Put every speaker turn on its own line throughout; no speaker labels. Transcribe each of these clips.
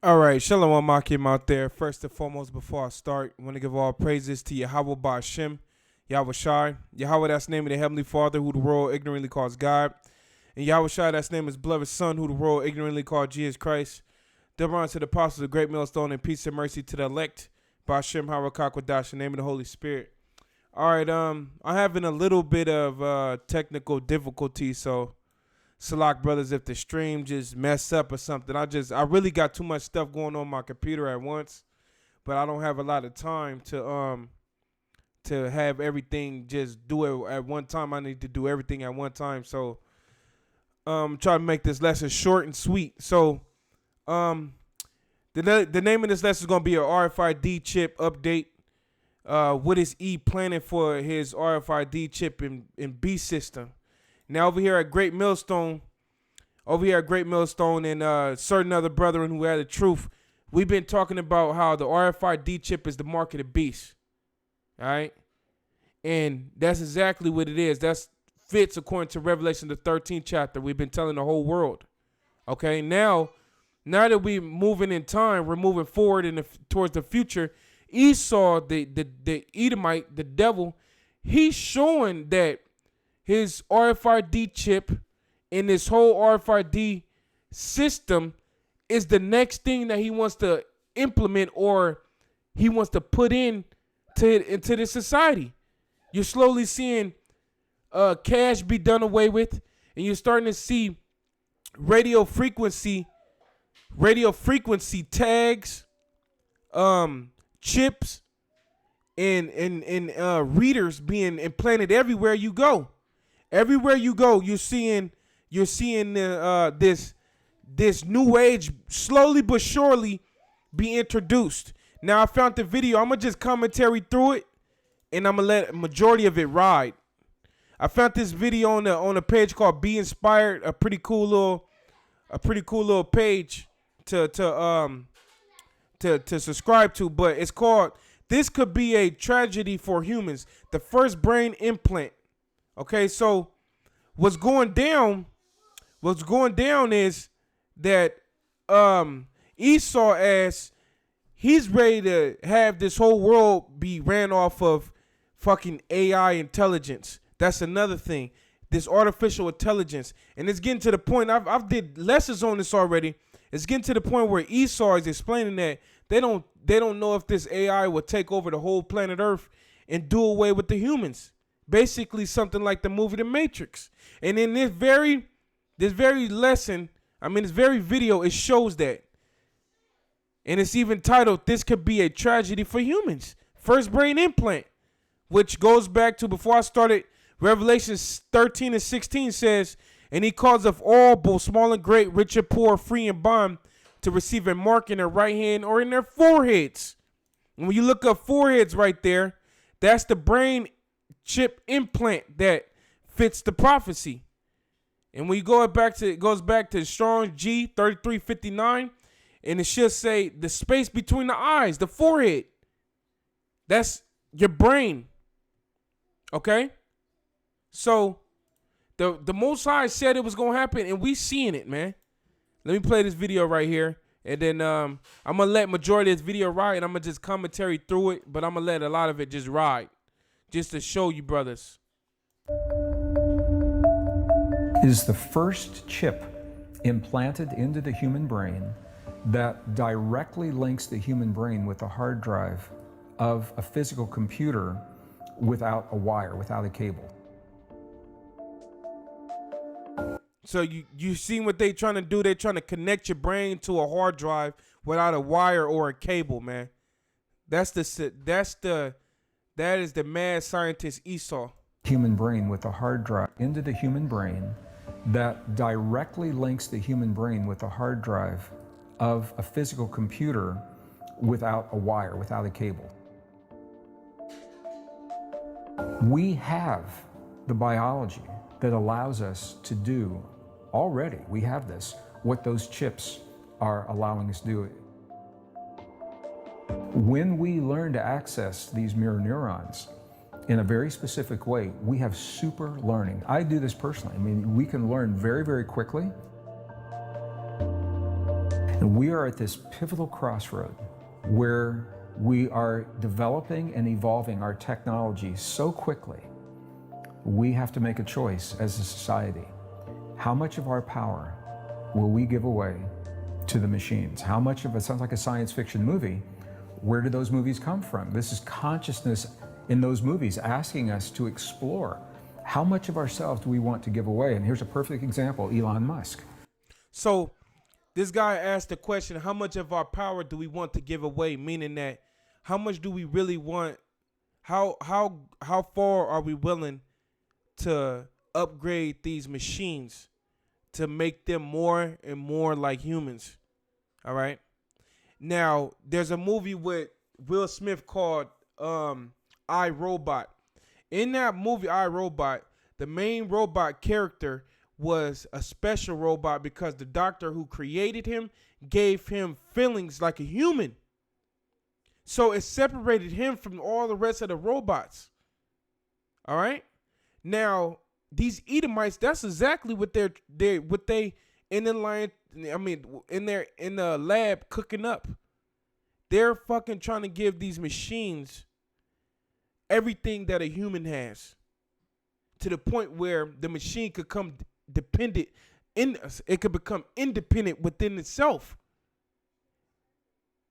All right, Shalom Makim out there. First and foremost, before I start, I want to give all praises to Yahweh Ba'Shem, Yahweh Shai. Yahweh, that's the name of the Heavenly Father, who the world ignorantly calls God. And Yahweh Shai, that's the name of his beloved Son, who the world ignorantly called Jesus Christ. Double to the apostles of great millstone and peace and mercy to the elect. Ba'Shem Harakakwadash, in the name of the Holy Spirit. All right, I'm having a little bit of technical difficulty, so Salak brothers, if the stream just mess up or something. I really got too much stuff going on my computer at once, but I don't have a lot of time to have everything just do it at one time. I need to do everything at one time. So try to make this lesson short and sweet. So the name of this lesson is gonna be a RFID chip update. What is E planning for his RFID chip in B system? Now over here at Great Millstone, and certain other brethren who had the truth, we've been talking about how the RFID chip is the mark of the beast. All right? And that's exactly what it is. That fits according to Revelation, the 13th chapter. We've been telling the whole world. Okay? Now that we're moving in time, we're moving forward towards the future. Esau, the Edomite, the devil, he's showing that his RFID chip in this whole RFID system is the next thing that he wants to implement or he wants to put into this society. You're slowly seeing cash be done away with, and you're starting to see radio frequency tags, chips, and readers being implanted everywhere you go. Everywhere you go, you're seeing this new age slowly but surely be introduced. Now I found the video. I'm gonna just commentary through it, and I'm gonna let a majority of it ride. I found this video on a page called Be Inspired, a pretty cool little page to subscribe to. But it's called "This Could Be a Tragedy for Humans: The First Brain Implant." Okay, so what's going down is that Esau, as he's ready to have this whole world be ran off of fucking AI intelligence. That's another thing. This artificial intelligence. And it's getting to the point, I've did lessons on this already. It's getting to the point where Esau is explaining that they don't know if this AI will take over the whole planet Earth and do away with the humans. Basically something like the movie The Matrix. And in this very lesson, this very video, it shows that. And it's even titled, "This Could Be a Tragedy for Humans. First Brain Implant." Which goes back to, before I started, Revelation 13 and 16 says, "And he causeth all, both small and great, rich and poor, free and bond, to receive a mark in their right hand or in their foreheads." And when you look up foreheads right there, that's the brain chip implant that fits the prophecy. And when you go back to, it goes back to Strong's G 3359, and it should say the space between the eyes, the forehead. That's your brain. Okay? So the Most High said it was gonna happen, and we seeing it, man. Let me play this video right here, and then I'm gonna let majority of this video ride, and I'm gonna just commentary through it, but I'm gonna let a lot of it just ride, just to show you brothers.
Is the first chip implanted into the human brain that directly links the human brain with the hard drive of a physical computer without a wire, without a cable.
So you seen what they trying to do? They're trying to connect your brain to a hard drive without a wire or a cable, man. That is the mad scientist Esau.
Human brain with a hard drive into the human brain that directly links the human brain with the hard drive of a physical computer without a wire, without a cable. We have the biology that allows us to do already, we have this, what those chips are allowing us to do. When we learn to access these mirror neurons in a very specific way, we have super learning. I do this personally. We can learn very, very quickly. And we are at this pivotal crossroad where we are developing and evolving our technology so quickly, we have to make a choice as a society. How much of our power will we give away to the machines? How much of it sounds like a science fiction movie? Where do those movies come from? This is consciousness in those movies asking us to explore how much of ourselves do we want to give away? And here's a perfect example, Elon Musk.
So this guy asked the question, how much of our power do we want to give away? Meaning that how much do we really want? How far are we willing to upgrade these machines to make them more and more like humans? All right. Now, there's a movie with Will Smith called I, Robot. In that movie, I, Robot, the main robot character was a special robot because the doctor who created him gave him feelings like a human. So it separated him from all the rest of the robots. All right? Now, these Edomites, that's exactly what they in the line, I mean, in the lab cooking up. They're fucking trying to give these machines everything that a human has, to the point where the machine could come dependent in us. It could become independent within itself.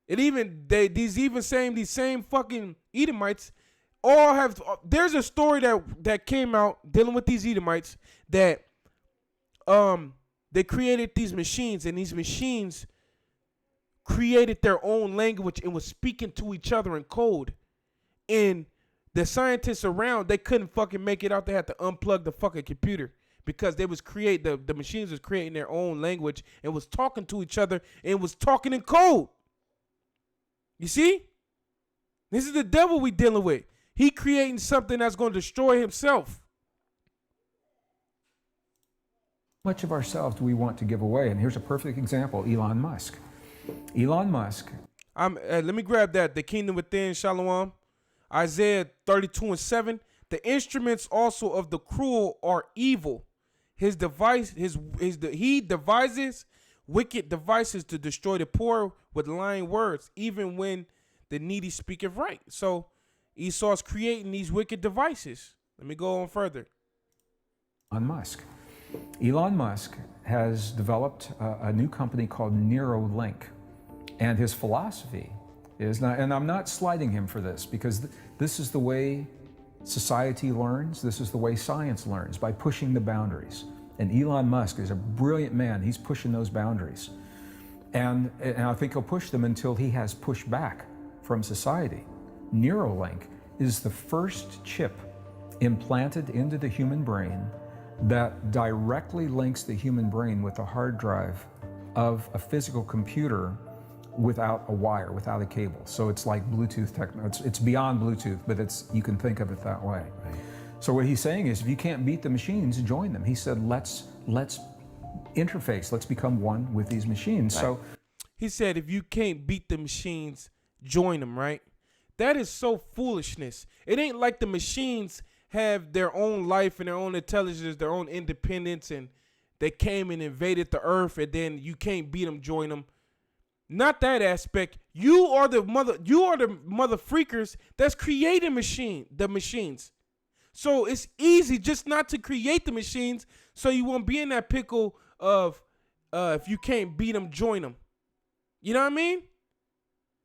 These same fucking Edomites all have. There's a story that came out dealing with these Edomites that they created these machines, and these machines created their own language and was speaking to each other in code. And the scientists around, they couldn't fucking make it out. They had to unplug the fucking computer because they was the machines was creating their own language and was talking to each other and was talking in code. You see? This is the devil we dealing with. He creating something that's going to destroy himself.
How much of ourselves do we want to give away? And here's a perfect example, Elon Musk. Elon Musk.
Let me grab that. The kingdom within, Shalom. Isaiah 32:7. The instruments also of the cruel are evil. He devises wicked devices to destroy the poor with lying words, even when the needy speaketh right. So Esau's creating these wicked devices. Let me go on further.
Elon Musk has developed a new company called Neuralink. And his philosophy is not, and I'm not slighting him for this, because this is the way society learns, this is the way science learns, by pushing the boundaries. And Elon Musk is a brilliant man. He's pushing those boundaries. And I think he'll push them until he has pushback from society. Neuralink is the first chip implanted into the human brain that directly links the human brain with a hard drive of a physical computer without a wire, without a cable. So it's like Bluetooth technology. It's beyond Bluetooth, but you can think of it that way. Right. So what he's saying is, if you can't beat the machines, join them. He said, let's interface, let's become one with these machines. Right. So
he said, if you can't beat the machines, join them, right? That is so foolishness. It ain't like the machines have their own life and their own intelligence, their own independence, and they came and invaded the earth, and then you can't beat them, join them. Not that aspect. You are the mother freakers that's creating the machines. So it's easy just not to create the machines, so you won't be in that pickle of if you can't beat them, join them. You know what I mean?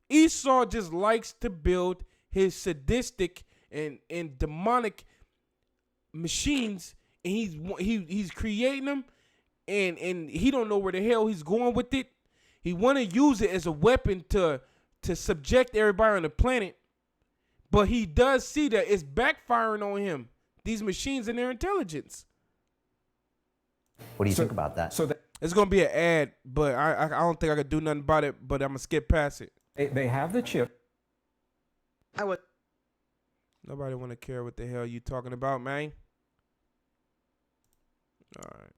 Esau just likes to build his sadistic and demonic machines, and he's creating them, and he don't know where the hell he's going with it. He want to use it as a weapon to subject everybody on the planet, but he does see that it's backfiring on him, these machines and their intelligence.
What do you think about that?
It's going to be an ad, but I don't think I could do nothing about it, but I'm going to skip past it.
They have the chip.
Nobody want to care what the hell you talking about, man. All right.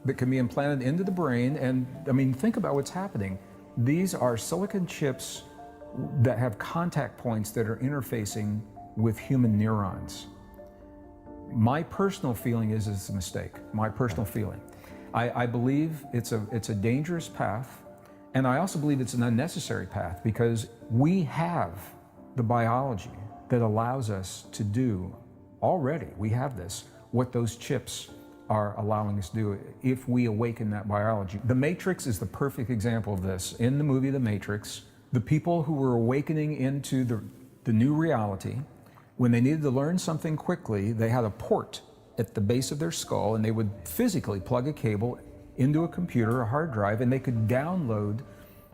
That can be implanted into the brain. And I mean, think about what's happening. These are silicon chips that have contact points that are interfacing with human neurons. My personal feeling is it's a mistake. My personal feeling. I believe it's a dangerous path, And I also believe it's an unnecessary path because we have the biology that allows us to do already, we have this, what those chips are allowing us to do if we awaken that biology. The Matrix is the perfect example of this. In the movie The Matrix, the people who were awakening into the new reality, when they needed to learn something quickly, they had a port at the base of their skull, and they would physically plug a cable into a computer, a hard drive, and they could download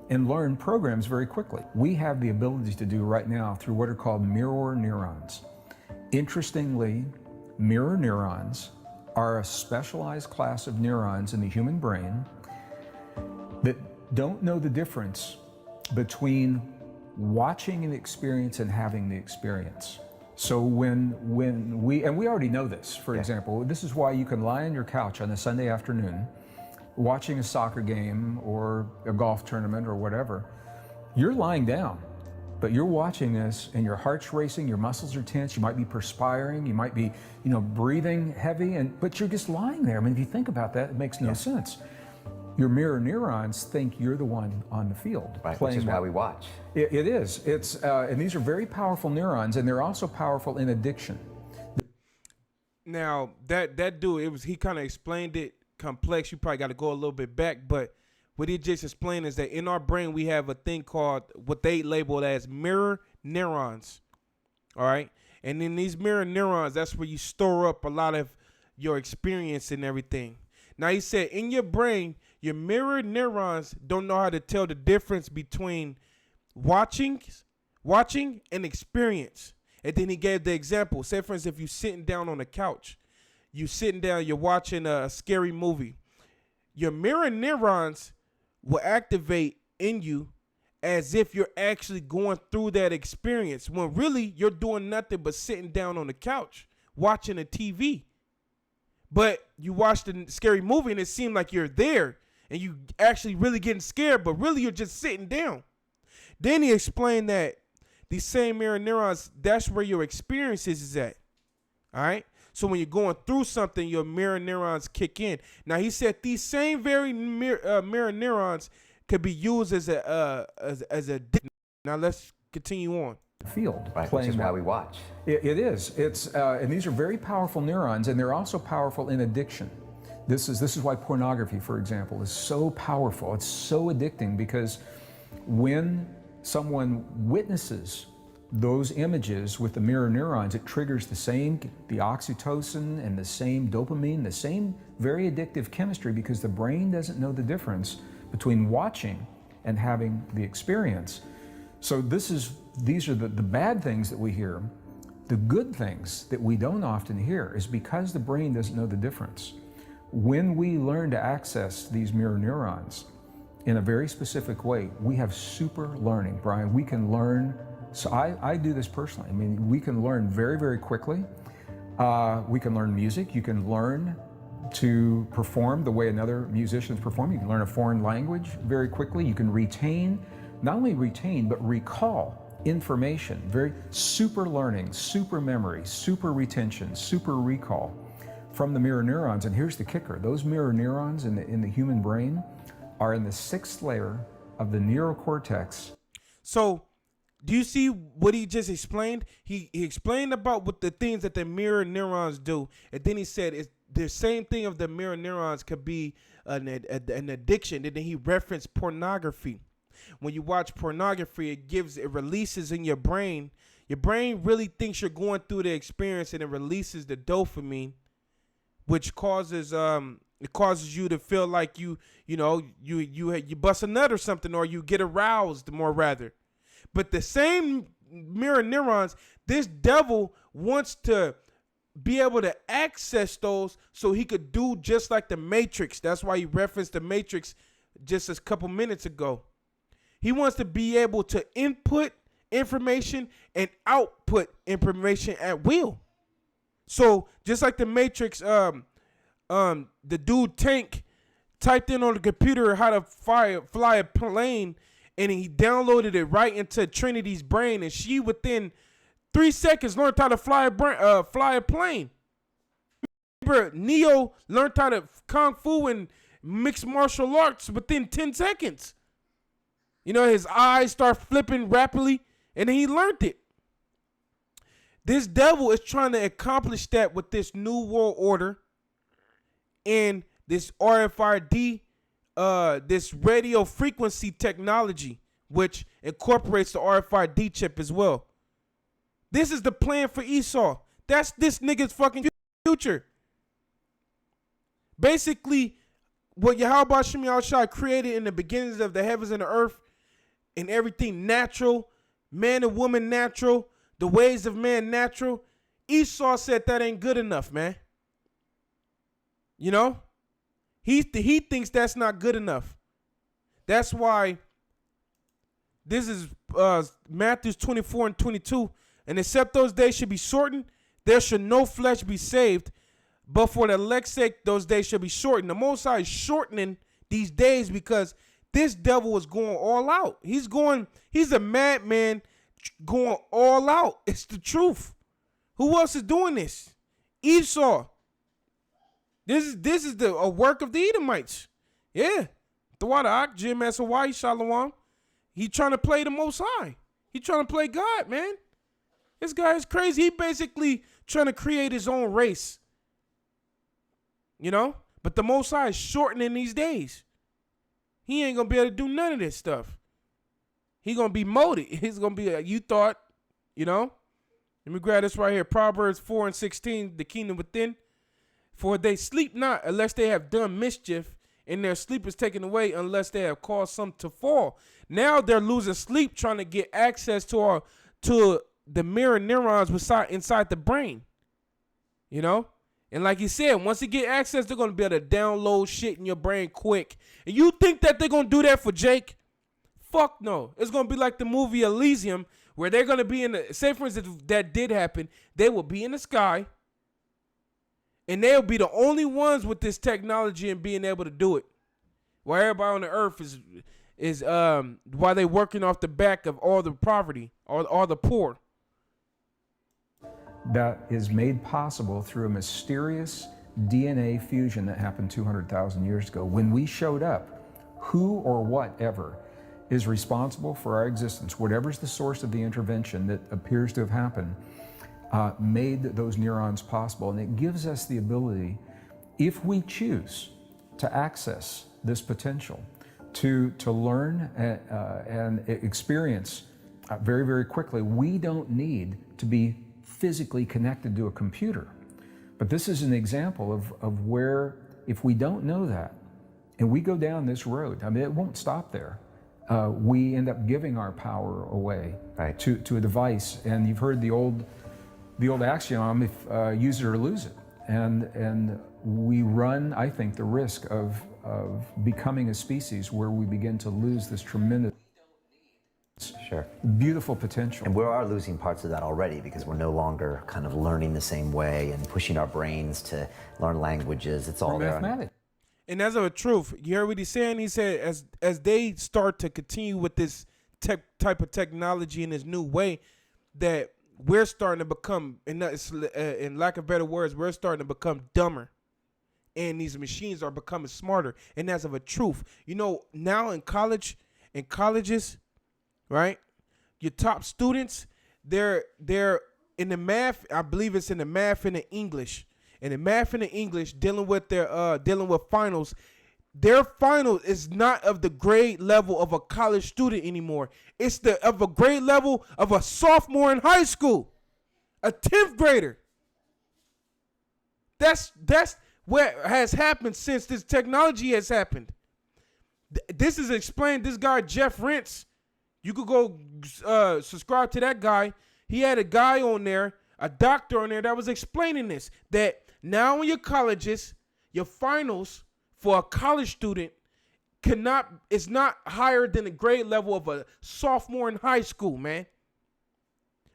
and learn programs very quickly. We have the ability to do right now through what are called mirror neurons. Interestingly, mirror neurons are a specialized class of neurons in the human brain that don't know the difference between watching an experience and having the experience. So when we already know this, for example, this is why you can lie on your couch on a Sunday afternoon watching a soccer game or a golf tournament or whatever. You're lying down, but you're watching this and your heart's racing, your muscles are tense, you might be perspiring, you might be, breathing heavy, but you're just lying there. I mean, if you think about that, it makes no sense. Your mirror neurons think you're the one on the field.
Right,
playing
which is why we watch.
It is. And these are very powerful neurons, and they're also powerful in addiction.
Now, that dude, he kind of explained it complex. You probably got to go a little bit back, but what he just explained is that in our brain we have a thing called what they labeled as mirror neurons. All right, and in these mirror neurons, that's where you store up a lot of your experience and everything. Now he said in your brain, your mirror neurons don't know how to tell the difference between watching and experience. And then he gave the example. Say for instance, if you're sitting down on the couch, you're watching a scary movie. Your mirror neurons will activate in you as if you're actually going through that experience, when really you're doing nothing but sitting down on the couch watching a TV. But you watch the scary movie and it seemed like you're there and you actually really getting scared, but really you're just sitting down. Then he explained that these same mirror neurons, that's where your experiences is at. All right. So when you're going through something, your mirror neurons kick in. Now he said these same very mirror neurons could be used as a. Now let's continue on.
Field,
right, which is why we watch.
It is. And these are very powerful neurons, and they're also powerful in addiction. This is why pornography, for example, is so powerful. It's so addicting because when someone witnesses those images with the mirror neurons, it triggers the oxytocin and the same dopamine, the same very addictive chemistry, because the brain doesn't know the difference between watching and having the experience. So these are the bad things that we hear. The good things that we don't often hear is because the brain doesn't know the difference. When we learn to access these mirror neurons in a very specific way, we have super learning, Brian. We can learn. So I do this personally. I mean, we can learn very, very quickly. We can learn music. You can learn to perform the way another musician is performing. You can learn a foreign language very quickly. You can not only retain, but recall information. Very super learning, super memory, super retention, super recall from the mirror neurons. And here's the kicker. Those mirror neurons in the human brain are in the 6th layer of the neocortex.
So do you see what he just explained? He explained about what the things that the mirror neurons do. And then he said the same thing of the mirror neurons could be an addiction. And then he referenced pornography. When you watch pornography, it releases in your brain. Your brain really thinks you're going through the experience, and it releases the dopamine, which causes you to feel like you bust a nut or something, or you get aroused more rather. But the same mirror neurons, this devil wants to be able to access those so he could do just like the Matrix. That's why he referenced the Matrix just a couple minutes ago. He wants to be able to input information and output information at will. So just like the Matrix, the dude Tank typed in on the computer how to fly a plane, and he downloaded it right into Trinity's brain, and she within 3 seconds learned how to fly a plane. Remember, Neo learned how to kung fu and mixed martial arts within 10 seconds. You know, his eyes start flipping rapidly, and he learned it. This devil is trying to accomplish that with this new world order and this RFID, this radio frequency technology, which incorporates the RFID chip as well. This is the plan for Esau. That's this nigga's fucking future. Basically, what Yahweh Shem Yahushua created in the beginnings of the heavens and the earth, and everything natural, man and woman natural, the ways of man natural, Esau said that ain't good enough, man. You know? He thinks that's not good enough. That's why this is Matthew 24 and 22. And except those days should be shortened, there should no flesh be saved. But for the elect's sake, those days should be shortened. The Most High is shortening these days because this devil is going all out. He's a madman going all out. It's the truth. Who else is doing this? Esau. This is a work of the Edomites. Yeah. The water, Jim Asawai, Shalom. He trying to play the Most High. He trying to play God, man. This guy is crazy. He basically trying to create his own race. You know? But the Most High is shortening these days. He ain't going to be able to do none of this stuff. He going to be molded. He's going to be like, you thought, you know? Let me grab this right here. Proverbs 4 and 16, the kingdom within. For they sleep not unless they have done mischief, and their sleep is taken away unless they have caused some to fall. Now they're losing sleep trying to get access to the mirror neurons inside the brain. You know? And like you said, once you get access, they're going to be able to download shit in your brain quick. And you think that they're going to do that for Jake? Fuck no. It's going to be like the movie Elysium, where they're going to be in the, say for instance, if that did happen, they will be in the sky. And they'll be the only ones with this technology and being able to do it. While everybody on the earth is while they working off the back of all the poverty, all the poor.
That is made possible through a mysterious DNA fusion that happened 200,000 years ago. When we showed up, who or whatever is responsible for our existence, whatever's the source of the intervention that appears to have happened, made those neurons possible. And it gives us the ability, if we choose to access this potential, to learn and experience very, very quickly. We don't need to be physically connected to a computer. But this is an example of where, if we don't know that, and we go down this road, I mean, it won't stop there. We end up giving our power away to a device. And you've heard the old axiom, if use it or lose it. And we run, I think, the risk of becoming a species where we begin to lose this tremendous, beautiful potential.
And we are losing parts of that already because we're no longer kind of learning the same way and pushing our brains to learn languages. It's all there.
Mathematics.
And as of a truth, you heard what he's saying? He said as they start to continue with this type of technology in this new way, that we're starting to become, in lack of better words, we're starting to become dumber. And these machines are becoming smarter. And as of a truth, you know, now in colleges, right? Your top students, they're in the math. I believe it's in the math and the English. And the math and the English dealing with finals. Their final is not of the grade level of a college student anymore. It's of a grade level of a sophomore in high school, a 10th grader. That's what has happened since this technology has happened. This is explained. This guy Jeff Rentz, you could go subscribe to that guy. He had a guy on there, a doctor on there that was explaining this. That now in your colleges, your finals for a college student is not higher than the grade level of a sophomore in high school, man.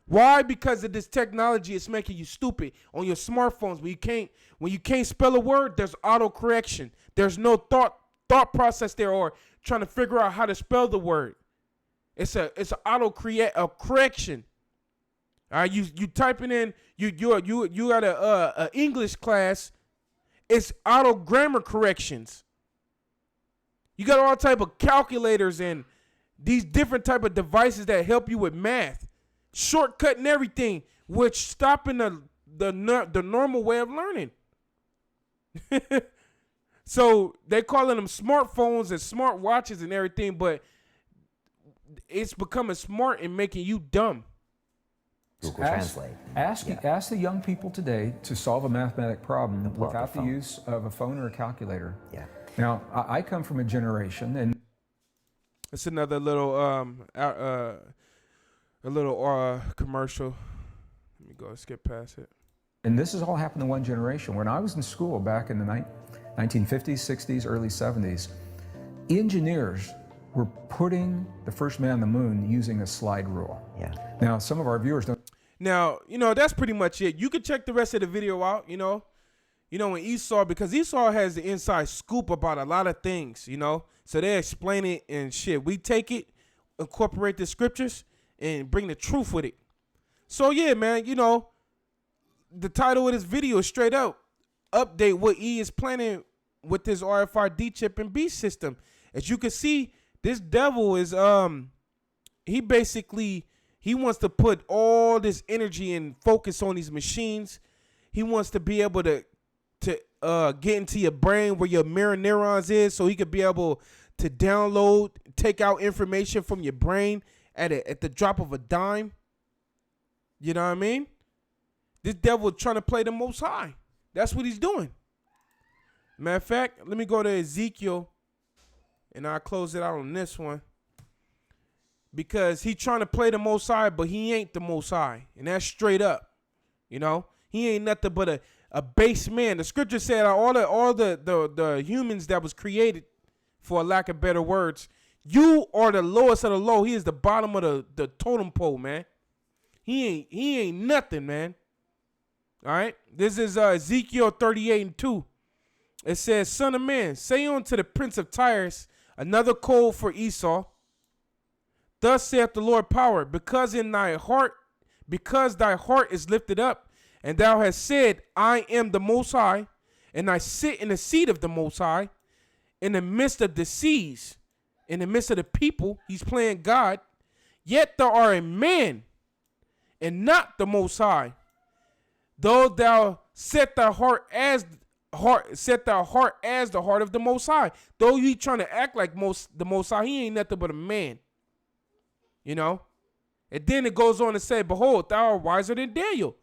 Why? Because of this technology, it's making you stupid on your smartphones. When you can't spell a word, there's auto correction. There's no thought process there or trying to figure out how to spell the word. It's an auto correction. All right, you typing in you got a English class. It's auto grammar corrections. You got all type of calculators and these different type of devices that help you with math, shortcutting everything, which stopping the normal way of learning. So they calling them smartphones and smart watches and everything, but it's becoming smart and making you dumb.
Google Translate.
Ask the young people today to solve a mathematic problem without the
phone.
use of a phone or a calculator.
Yeah.
Now, I come from a generation, and
It's another little commercial. Let me go skip past it.
and this has all happened in one generation. When I was in school back in the 1950s, 60s, early 70s, engineers were putting the first man on the moon using a slide rule.
Yeah.
Now, some of our viewers don't.
Now, that's pretty much it. You can check the rest of the video out, when Esau, because Esau has the inside scoop about a lot of things, So they explain it and shit. We take it, incorporate the scriptures, and bring the truth with it. So yeah, man, the title of this video is straight up update what E is planning with this RFID chip and B system. As you can see, this devil is he wants to put all this energy and focus on these machines. He wants to be able to get into your brain where your mirror neurons is, so he could be able to download, take out information from your brain at the drop of a dime. You know what I mean? This devil trying to play the Most High. That's what he's doing. Matter of fact, let me go to Ezekiel, and I'll close it out on this one. Because he trying to play the Most High, but he ain't the Most High. And that's straight up. He ain't nothing but a base man. The scripture said all the humans that was created, for a lack of better words, you are the lowest of the low. He is the bottom of the totem pole, man. He ain't nothing, man. All right. This is Ezekiel 38:2. It says, "Son of man, say unto the prince of Tyrus another code for Esau. Thus saith the Lord power, because thy heart is lifted up, and thou hast said, I am the Most High, and I sit in the seat of the Most High, in the midst of the seas, in the midst of the people." He's playing God. "Yet thou art a man, and not the Most High. Though thou set thy heart as the heart of the Most High." Though he trying to act like the Most High, he ain't nothing but a man. And then it goes on to say, "Behold, thou art wiser than Daniel."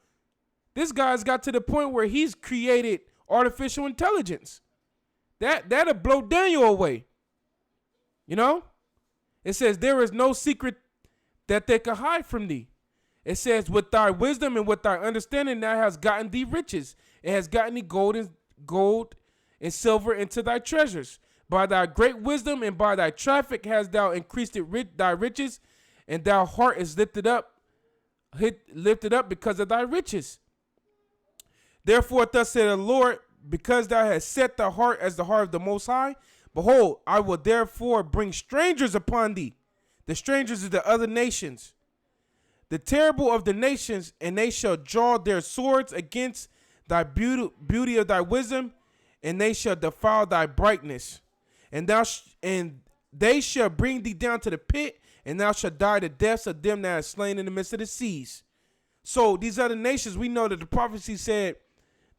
This guy's got to the point where he's created artificial intelligence. That'll blow Daniel away. It says, "There is no secret that they can hide from thee." It says, "With thy wisdom and with thy understanding thou hast gotten thee riches. It has gotten thee gold and silver into thy treasures. By thy great wisdom and by thy traffic hast thou increased thy riches, and thy heart is lifted up because of thy riches. Therefore, thus said the Lord, because thou hast set thy heart as the heart of the Most High, behold, I will therefore bring strangers upon thee." The strangers are the other nations. "The terrible of the nations, and they shall draw their swords against thy beauty of thy wisdom, and they shall defile thy brightness. And they shall bring thee down to the pit, and thou shalt die the deaths of them that are slain in the midst of the seas." So these other nations, we know that the prophecy said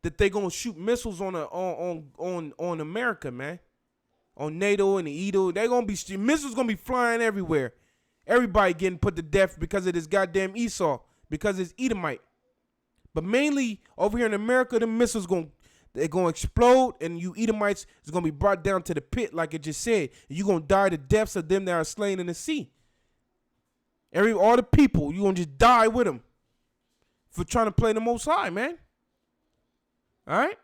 that they're gonna shoot missiles on America, man, on NATO and the Edo. Missiles gonna be flying everywhere. Everybody getting put to death because of this goddamn Esau, because it's Edomite. But mainly over here in America, the missiles they're gonna explode, and you Edomites is gonna be brought down to the pit, like it just said. You're gonna die the deaths of them that are slain in the sea. All the people, you're gonna just die with them for trying to play the Most High, man. All right.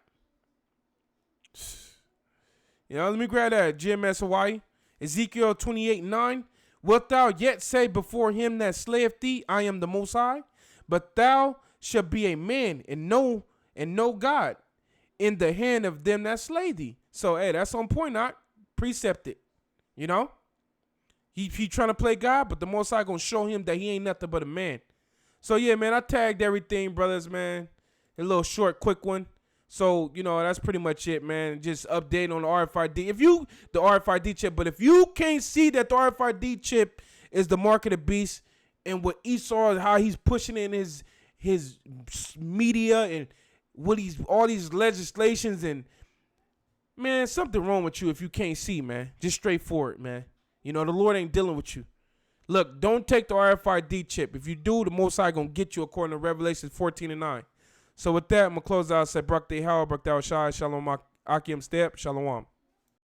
Let me grab that. GMS Hawaii. Ezekiel 28:9. "Wilt thou yet say before him that slayeth thee, I am the Most High? But thou shalt be a man and no God in the hand of them that slay thee." So, hey, that's on point, not precepted. He trying to play God, but the Most High gonna show him that he ain't nothing but a man. So, yeah, man, I tagged everything, brothers, man. A little short, quick one. So, that's pretty much it, man. Just update on the RFID. The RFID chip, but if you can't see that the RFID chip is the mark of the beast, and what Esau, how he's pushing in his media and all these legislations, and man, something wrong with you if you can't see, man. Just straightforward, man. The Lord ain't dealing with you. Look, don't take the RFID chip. If you do, the Most High gonna get you according to Revelation 14:9. So with that, I'm gonna close out. Say, Barak Day How, Barak Thou Shai, Shalom Akim Step, Shalom.